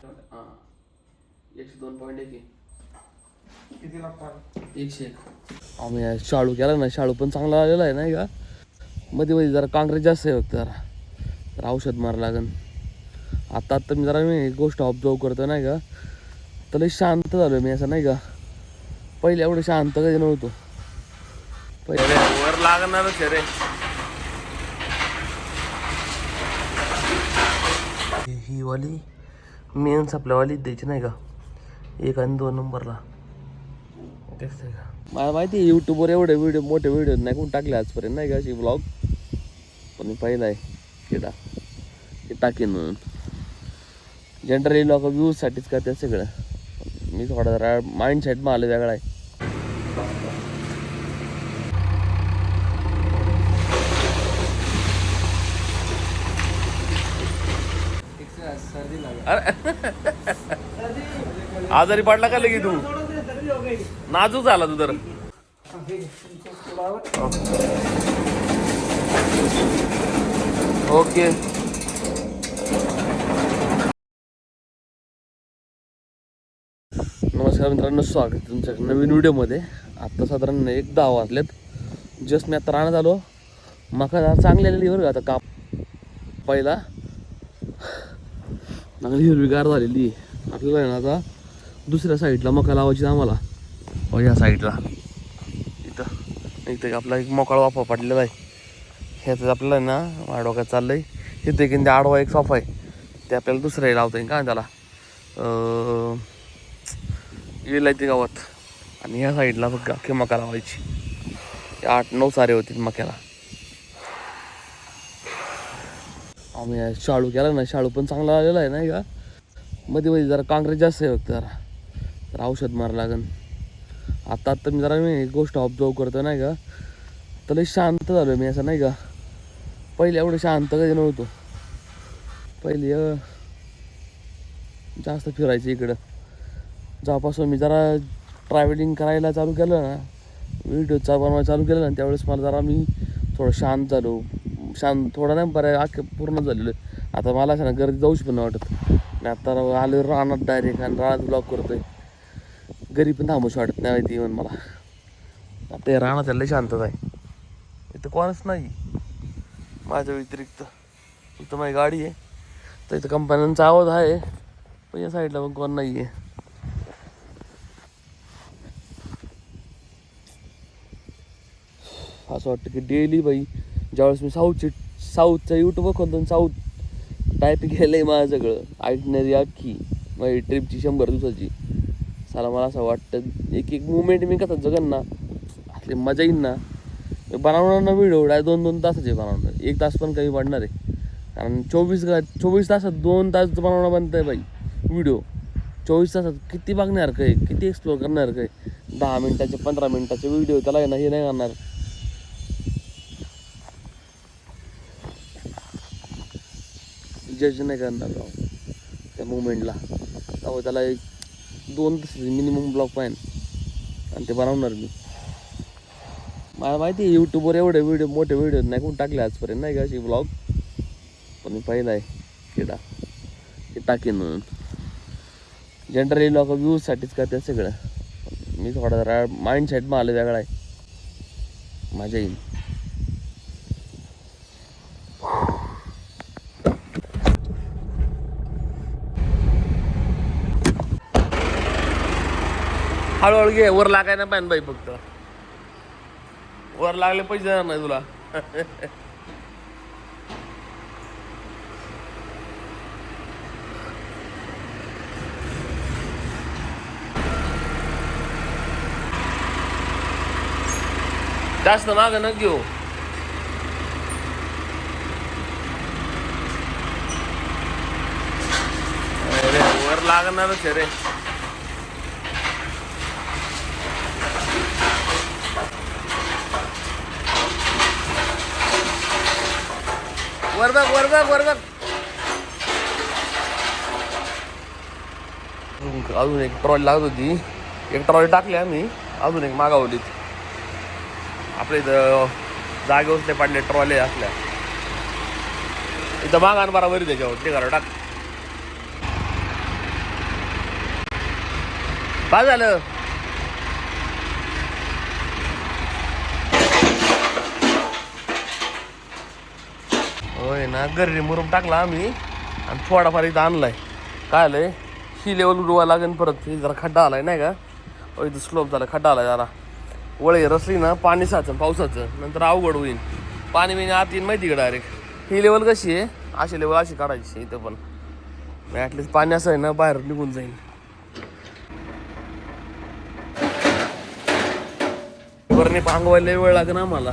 हां 102.1 किती लागतात 101. आम्ही शाळू केला ना, शाळू पण चांगला आलेला आहे नाही का. मध्ये मध्ये जरा काँग्रेस जास्त आहे फक्त जरा, तर औषध मारा लागेल. आता मी गोष्ट ऑब्झर्व करतो नाही का, तर लई शांत झालो मी असं नाही का. पहिले एवढं शांत कधी नव्हतो. पहिले वर लागणारच रे. ही वाली मेन सप्लायवाली द्यायची नाही का, 1 आणि 2 नंबरला. तेच आहे का, मला माहिती आहे यूट्यूबवर एवढे मोठे व्हिडिओ नाही कोण टाकले आजपर्यंत नाही का अशी ब्लॉग. पण मी पहिला आहे किडा ते टाकीन म्हणून. जनरली लोक व्ह्यूजसाठीच करतात सगळं. मी थोडा जरा माइंडसेट मला वेगळा आहे. आजारी पडला का लगी तू? नाजूक झाला तू तर. ओके नमस्कार मित्रांनो, स्वागत आहे तुमच्या नवीन व्हिडिओमध्ये. आत्ता साधारण 10 वाजलेत. जस्ट मी आता राहण्यात आलो. मका चांगली आलेली बरं का. आता काम पहिला चांगली हिरवीगार झालेली. आपल्याला आहे ना आता दुसऱ्या साईडला मका लावायची आम्हाला. या साईडला इथं आपला एक मोकळा वाफा पडलेला आहे. ह्याचं आपल्याला आहे ना माझ्या डोक्यात चाललं आहे. इथे की आडवा एक सोफा आहे, ते आपल्याला दुसऱ्या लावता येईल का त्याला येईल आहे ते गावात. आणि ह्या साईडला बघ अख्खी मका लावायची. 8-9 सारे होतील मक्याला. आम्ही शाळू केला ना, शाळू पण चांगला आलेला आहे नाही का. मध्ये मध्ये जरा काँग्रेस जास्त आहे फक्त जरा, तर औषध मारा लागेल. आता मी गोष्ट ऑब्झर्व करतो नाही का, तर लई शांत झालो मी असं नाही का. पहिले एवढं शांत कधी नव्हतो. पहिले जास्त फिरायचं इकडं. जेव्हापासून मी जरा ट्रॅव्हलिंग करायला चालू केलं ना, व्हिडिओ बनवायला चालू केलं ना, त्यावेळेस मला जरा मी थोडं शांत झालो. थोडं नाही बरं अख्खं पूर्ण झालेलं. आता मला असं ना गर्दी जाऊच पण नाही वाटत. मी आता आलो रानात डायरेक्ट, आणि रानात ब्लॉग करतोय. घरी पण थांबूच वाटत नाही माहिती येऊन मला. आता हे रानात लय शांतता आहे. इथं कोणच नाही माझ्या व्यतिरिक्त. इथं माझी गाडी आहे, तर इथं कंपन्यांचा आवाज आहे, पण या साईडला पण कोण नाही आहे. असं वाटतं की डेली बाई ज्यावेळेस मी साऊथचं यूट्यूब खोलतो, साऊथ टाईप केलं आहे माझं सगळं ऐकणारी अख्खी माझी ट्रिपची 100 दिवसाची. साला मला असं वाटतं एक मुवमेंट मी कसं जगन ना, असली मजा येईन ना. बनवणार ना व्हिडिओ 2-2 तासाचे बनवणार, 1 तास पण कमी पडणार आहे. कारण 24 तासात 2 तास बनवणं बनतं आहे बाई व्हिडिओ. 24 तासात किती बघण्यासारखं आहे, किती एक्सप्लोर करण्यासारखं आहे. 10 मिनटाचे 15 मिनटाचे व्हिडिओ त्याला आहे ना, हे नाही करणार. जज नाही करणार त्या मुवमेंटला. त्यामुळे त्याला 2 तासाचे मिनिमम ब्लॉग पाहिजे, आणि ते बनवणार मी. मला माहिती आहे यूट्यूबवर एवढे मोठे व्हिडिओ नाही कोण टाकले आजपर्यंत नाही का अशी ब्लॉग. पण मी पहिला आहे किडा ते टाकीन म्हणून. जनरली लोक व्ह्यूजसाठीच करतात सगळं. मी थोडा जरा माइंडसेट मला वेगळा आहे. मजा येईल. हळूहळू घे, वर लागायला पाहिजे बाई. फक्त वर लागले पैसे देणार नाही तुला. जास्त माग न घेऊ. अरे वर लागणारच रे. वर बघ. अजून एक ट्रॉली लागत होती, एक ट्रॉली टाकली आम्ही, अजून एक मागावली. आपल्या इथं जागेवर ते पडले ट्रॉले असल्या. इथं मागा बरोबर त्याच्यावर ते घरा टाक. काय झालं? होय ना, घरी मुरुम टाकला आम्ही आणि थोडाफार इथं आणलाय. काय आलंय, ही लेवल उडवा लागेल परत. जरा खड्डा आलाय नाही का, इथं स्लोप झाला, खड्डा आलाय जरा. वळे रसली ना पाणी साचन पावसाचं, नंतर अवघड होईल. पाणी बिणी आत येईन माहिती का डायरेक्ट. ही लेवल कशी आहे, अशी लेवल अशी काढायची इथं पण. ॲटलीस्ट पाणी असं आहे ना, बाहेर निघून जाईल. वरने पांगवायला वेळ लागेल आम्हाला,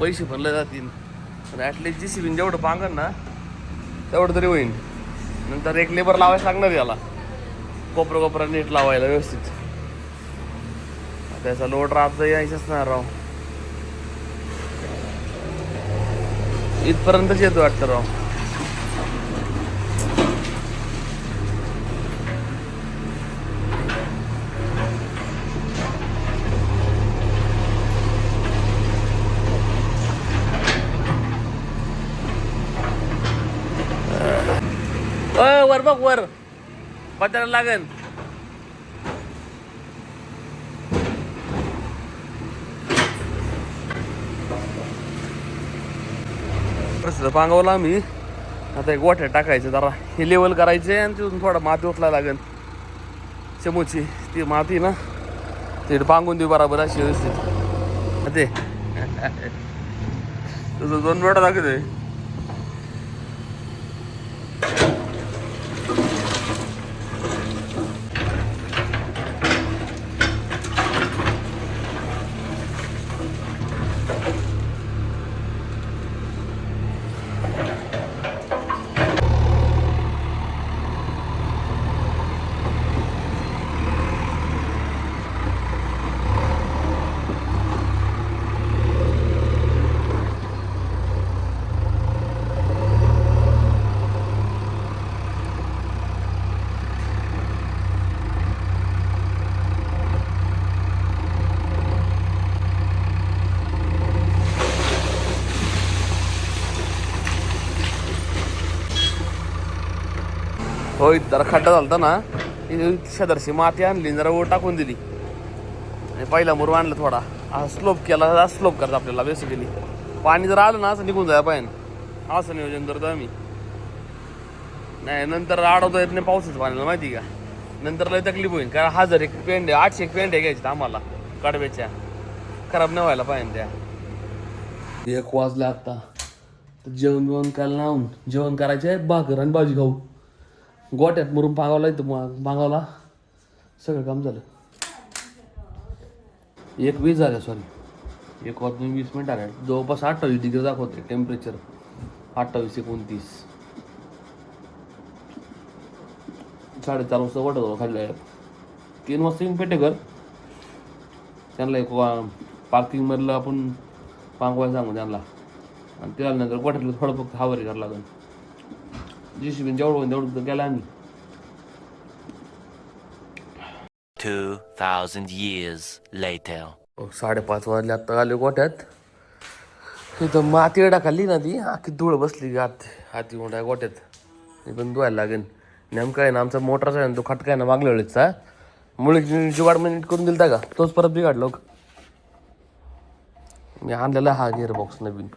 पैसे भरले जातील. पण ॲटलीस्ट JCB जेवढं पांगन ना तेवढं तरी होईल. नंतर एक लेबर लावायला लागणार याला, कोपरा नीट लावायला व्यवस्थित. त्याचा लोड राहत यायचंच नाही राव. इथपर्यंतच येतो वाटतं राव. वर बघ वर, पत्र्याला लागेल. पांगवला आम्ही. आता एक गोठ्यात टाकायचं, जरा हे लेवल करायचे आणि तिथून थोडा माती उचलायला लागेल. चमूची ती माती ना ते पांगून देऊ बराबर अशी व्यवस्थित. ते तुझं 2 मिनिटं दाखवतोय. होय, जरा खड्डा झालता ना, शेजारची माती आणली, जरा वर टाकून दिली आणि पहिला मुरुम आणला थोडा. स्लोप केला, स्लोप करता आपल्याला बेसिकली. पाणी जर आलं ना असं निघून जायला पाहिजे, असं नियोजन करतो आम्ही. नाही नंतर अडवता येत नाही पावसाचं पाण्याला माहिती का, नंतर लय तकलीफ होईल. कारण 1000 एक पेंड 800 एक पेंड घ्यायची आम्हाला कडव्याच्या, खराब नाही व्हायला पाहिजे त्या. 1 वाजले आता, तर जेवण करायला लावून जेवण करायचे, भाकर आणि भाजी खाऊ. गोट्यात मुरुम पांगावला इथं पांगावला सगळं काम झालं. 1:20 झालं, सॉरी 1:20 आले. जवळपास 28 डिग्री दाखवते टेम्परेचर, 28-29. 4:30 वाजता वाटत खाल्ल्या. 3 वाजता येऊन पेटेकर त्यांना एक पार्किंगमधलं आपण पांगवायला सांगू त्यांना. आणि त्यानंतर गोठ्यातलं थोडं फक्त हावरी करावं लागेल. JCB जेवढं तेवढं गेला आम्ही. 2000 years later. 5:30 वाजले आत्ता आले गोठ्यात. तिथं माती टाकली ना, ती अख्खी धूळ बसली हाती मोठ्या गोठ्यात. ते पण धुवायला लागेल. नेमकं आहे ना, आमचा मोटरचा आहे ना, तो खटका आहे ना मागल्या वेळेसचा, मुळे जुगाड नीट करून दिलता का, तोच परत बिघडलो. मी आणलेला हा गिअर बॉक्स नवीन.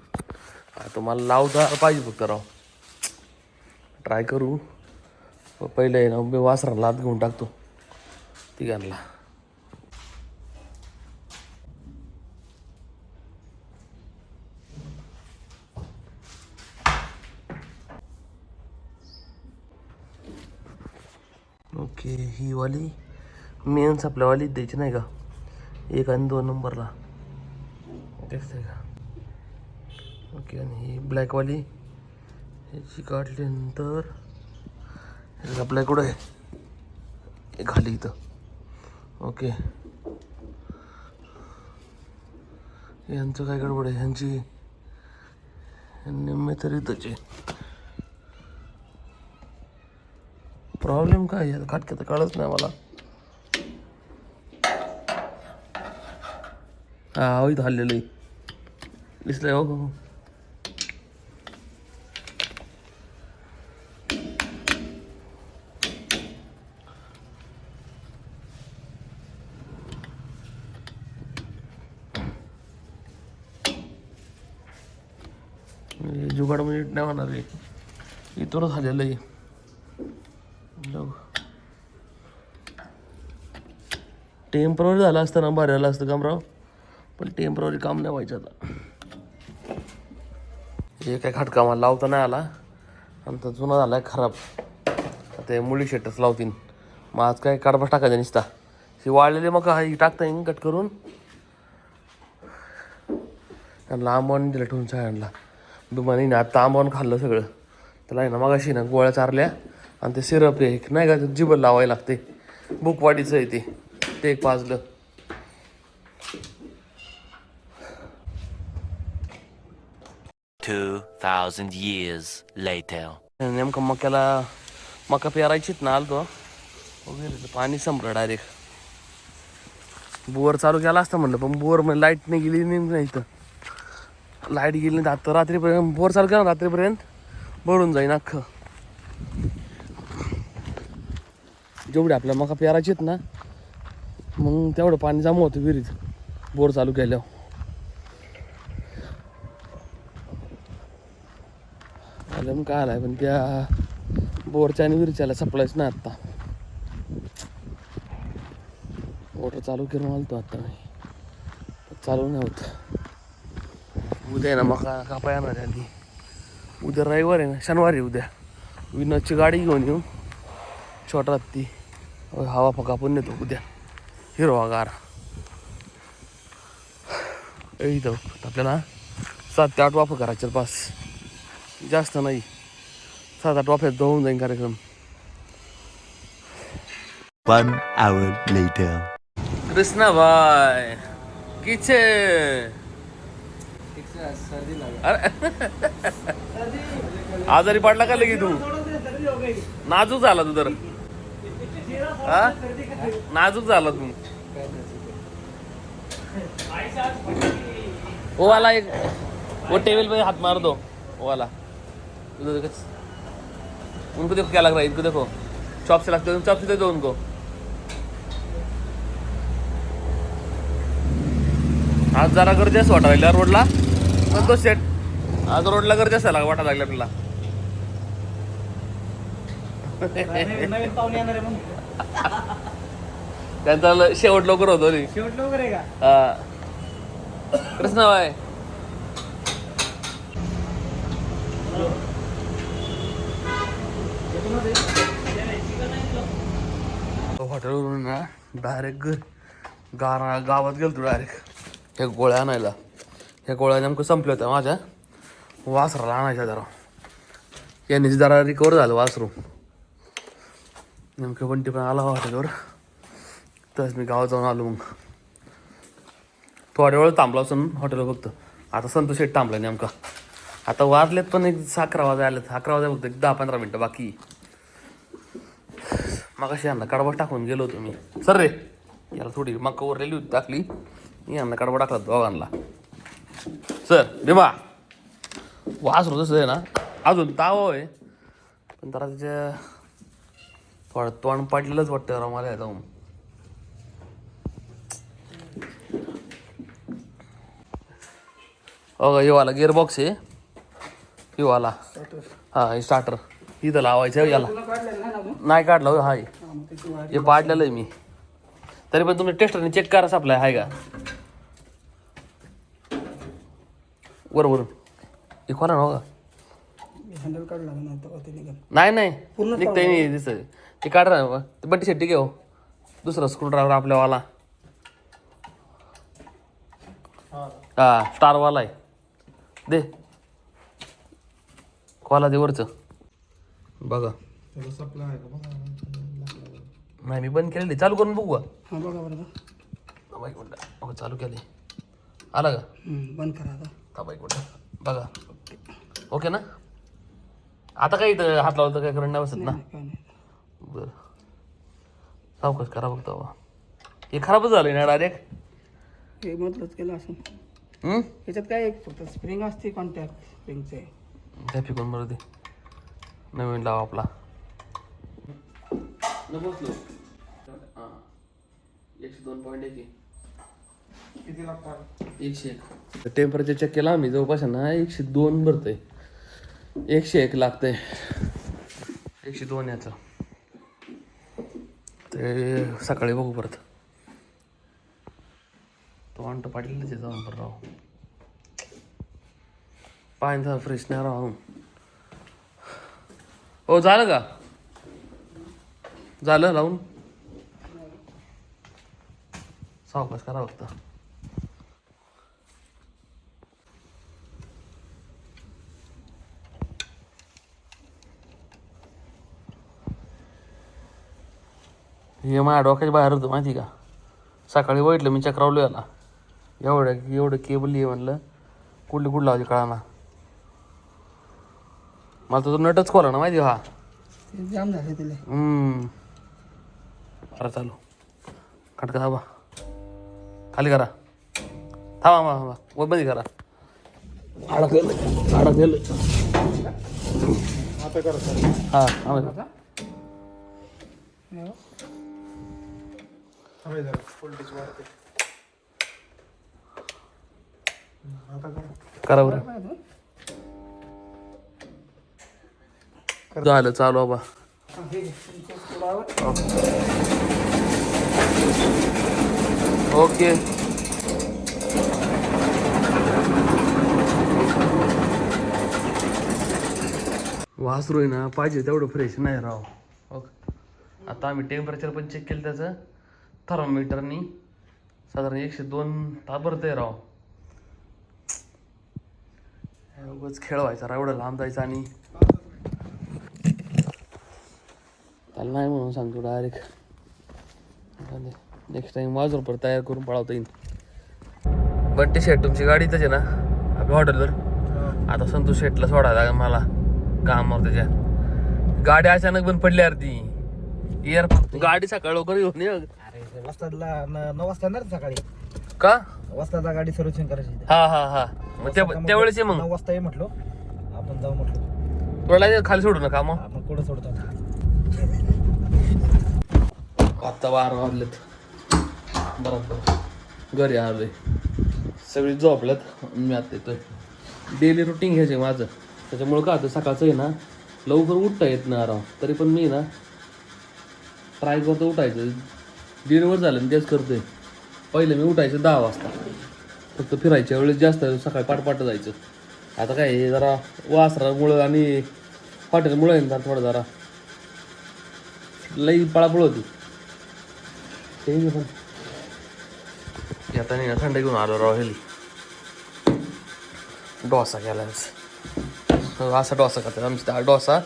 आता मला लावता पाहिजे फक्त राव, ट्राय करू. पहिले आहे ना, मी वासराला हात घेऊन टाकतो तिघांना. ओके, ही वाली मेन सप्लायवाली द्यायची नाही का, 1 आणि 2 नंबरला दिसतंय का. ओके, आणि ही ब्लॅकवाली ह्याची काढल्यानंतर आपल्या कुठं आहे, हे खाली इथं. ओके, यांचं काय गडबड आहे, ह्यांची निम्मे तरी इथंच आहे. प्रॉब्लेम काय आहे खटक्यात कळत नाही मला. हा इथं हल्लेलं दिसलंय. हो जुगाड म्हणजे नाही होणार आहे. इथूनच झालेलं आहे. टेम्पररी झालं असतं ना बरं झालं असतं कामराव, पण टेम्पररी काम नाही व्हायचं आता. हे काय खटका मला लावता नाही आला आणि तो जुना झाला आहे खराब. आता मुली शेटच लावतीन. मग आज काय कडबा टाकायचा निसता. हे वाळलेले मग ही टाकता येईन कट करून. त्यांना आंबवून दिलं ठेवून सगळ्यांना. दुमानीने आता आंबवून खाल्लं सगळं. त्याला आहे ना मगाशी ना गोळ्या चारल्या आणि ते सिरप एक नाही का जिबल लावायला लागते. बुकवाडीचं आहे ते एक पाजलं. 2,000 years later. नेमकं मका पेरायचीच ना आलतो वगैरे पाणी संपलं डायरेक्ट. बोअर चालू केला असतं म्हणलं, पण बोअर म्हणजे लाईट नाही गेली नाही इथं. लाईट गेली नाही आता रात्रीपर्यंत. बोअर चालू केला रात्रीपर्यंत भरून जाईन अख्खं. जेवढे आपल्या मका पेरायचीत ना मग तेवढं पाणी जमा होतं विहिरीत बोर चालू केल्यावर. आलं मग काय आलाय पण त्या बोरच्या आणि विहिरीच्याला सप्लायच नाही आत्ता. मोटर चालू करून आलतो आता मी, चालू नाही होत. उद्या आहे ना मका कापाय येणार आहे आधी. उद्या रविवार आहे ना, शनिवारी उद्या विनोदची गाडी घेऊन येऊ. छोटा ती हवा कापून नेतो उद्या हिरवागार. इथं आपल्याला 7 ते 8 वाफा करायचे पास, जास्त नाही. 7-8 वाफ्यात होऊन जाईन कार्यक्रम. 1 hour later. कृष्णा भाई किचे आजारी पडला का लगी तू? नाजूक झाला तू तर. हा नाजूक झाला तू. वो वाला एक वो टेबल पे हाथ मार दो. वो वाला उनको देखो क्या लग रहा है. इनको देखो चॉप से लगते हो. चॉप से दे दो उनको. आज जरा गर्दी असं वाटायला लागल्या रोडला. पण तो सेट आज रोडला गर्दी असायला वाटायला लागल्या आपल्याला. नवीन पाहुणे येणार आहे मग. त्यांचा शेवट लवकर होतो रे. शेवट लवकर आहे का? कृष्णा भाई हॉटेलवरून ना डायरेक्ट गावात गेलो तू डायरेक्ट ह्या गोळ्या आणायला. ह्या गोळ्या नेमकं संपल्या होत्या माझ्या. वासराला आणायच्या जरा. यांनी जरा रिकवर झालं वासरू. नेमकं बंटी पण आला हॉटेलवर. तरच मी गावात जाऊन आलो. मग थोड्या वेळ थांबला असून हॉटेलवर फक्त. आता संतोष शेट थांबला नेमका. आता वाजलेत पण एक 11 वाजा आलेत. 11 वाजा फक्त 10-15 मिनटं बाकी. मग अशी यांना कडबा टाकून गेलो होतो मी. सर रे याला थोडी मका उरलेली होती टाकली. यांना कडबा टाकला दोघांना. सर भीमा वासरू तसं आहे ना अजून ताव आहे पण जरा त्याच्या थोडं तोंड पाडलेलंच वाटतं जरा मला जाऊन. हो हे वाला गिअरबॉक्स आहे. हे वाला हा हे स्टार्टर इथं लावायचं याला. नाही काढलं हाय हे पाडलेलं आहे मी. तरी पण तुम्ही टेस्टरने चेक करा सप्लाय आहे का बरोबर. हे खोला ना हँडल काढला नाही निघता नाही दिसत. ते काढा ना ते बंटी शेट्टी घेऊ. दुसरा स्क्रूड्रायव्हर आपल्यावाला हा स्टारवाला आहे. दे खोला दे वरचं बघा. नाही मी बंद केलेली. चालू करून बघू का? बघा बरं एक मिनटं. चालू केले आला का? बंद करा आता. एक मिनटं बघा. ओके ना. आता काही इथं हात लावलं तर काय करंट नाही बसत ना. बरं सावकाश करा बघतो बाबा. हे खराबच झालं ना डायरेक्ट. हे मधलंच केलं असं. याच्यात काय फक्त स्प्रिंग असते कॉन्टॅक्ट स्प्रिंगचे. त्या फिकून बरं ते नवीन लावा आपला. बसलो 102.1 किती लागतात? 101. टेम्परेचर चेक केला आम्ही जवळपास ना 102 भरतंय. 101 लागतंय, 102 याचं. ते सकाळी बघू परत. तो आणतो पाटीलच आहे जाऊन बरं राव. पाणी फ्रेश नाही राहू. हो झालं का? झालं लावून? सावकाश करा फक्त. हे माझ्या डोक्याच्या बाहेर होतं माहिती का. सकाळी बघितलं मी चक्रावलो याला, एवढं केबल आहे म्हणलं, कुठली लावायची कळाना. मला तर तो नटच खोला ना माहिती हा. जाम झाले तिला. बरं चालू खटका थांबा, खाली करा, थांबा वर बंदी करा. अडकलेलं हा करा बरं. झालं चालू बाबा. ओके. वासरू आहे ना पाहिजे तेवढं फ्रेश नाही राव. ओके. आता आम्ही टेम्परेचर पण चेक केलं त्याचं थर्मोमीटरनी, साधारण 102 ताबरत आहे राव. उगाच खेळ व्हायचा राव, एवढं लांब जायचं. आणि त्याला नाही म्हणून सांगतो डायरेक्ट, नेक्स्ट टाइम वाजवर परत तयार करून पळवता येईल. बंटी शेट तुमची गाडी इथंच आहे ना आपल्या हॉटेलवर? आता संतोष शेटला सोडायला मला कामावर. त्याच्या गाडी अचानक बंद पडली यार ती. गाडी सकाळ लवकर येऊन ये. अरे वस्तादला 9 वाजता येणार सकाळी का? वस्तादला गाडी सर्व्हिसिंग करायची. हा मग त्यावेळेस ये. मग 9 वाजता ये म्हटलो, आपण जाऊ म्हटलो. तुला खाली सोडू नका मग. आपण कुठं सोडतो? आता 12 वाजलेत बरोबर. घरी आलोय, सगळी झोपल्यात, मी आता येतोय. डेली रुटीन घ्यायचे माझं, त्याच्यामुळं का आता सकाळचं आहे ना लवकर उठता येत नाही राव. तरी पण मी ना ट्राय करतो उठायचं. 1:30 वर झालं तेच करतोय. पहिले मी उठायचं 10 वाजता, फक्त फिरायच्या वेळेस जास्त सकाळी पाट जायचं. आता काय हे जरा वासरामुळं आणि हॉटेलमुळं आहे ना थोडं जरा लई पळापळ होती. ते पण आता नाही थंड घेऊन आलो राव. हेली डोसा केला असा डोसा खातात आमच्या. डोसा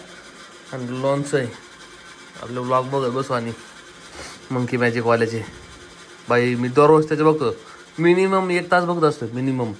आणि लोणचं आहे. आपलं ब्लॉग बघत बसू आणि मंकी मॅजिकवाल्याचे. बाई मी दररोज त्याचे बघतो, मिनिमम 1 तास बघत असतो मिनिमम.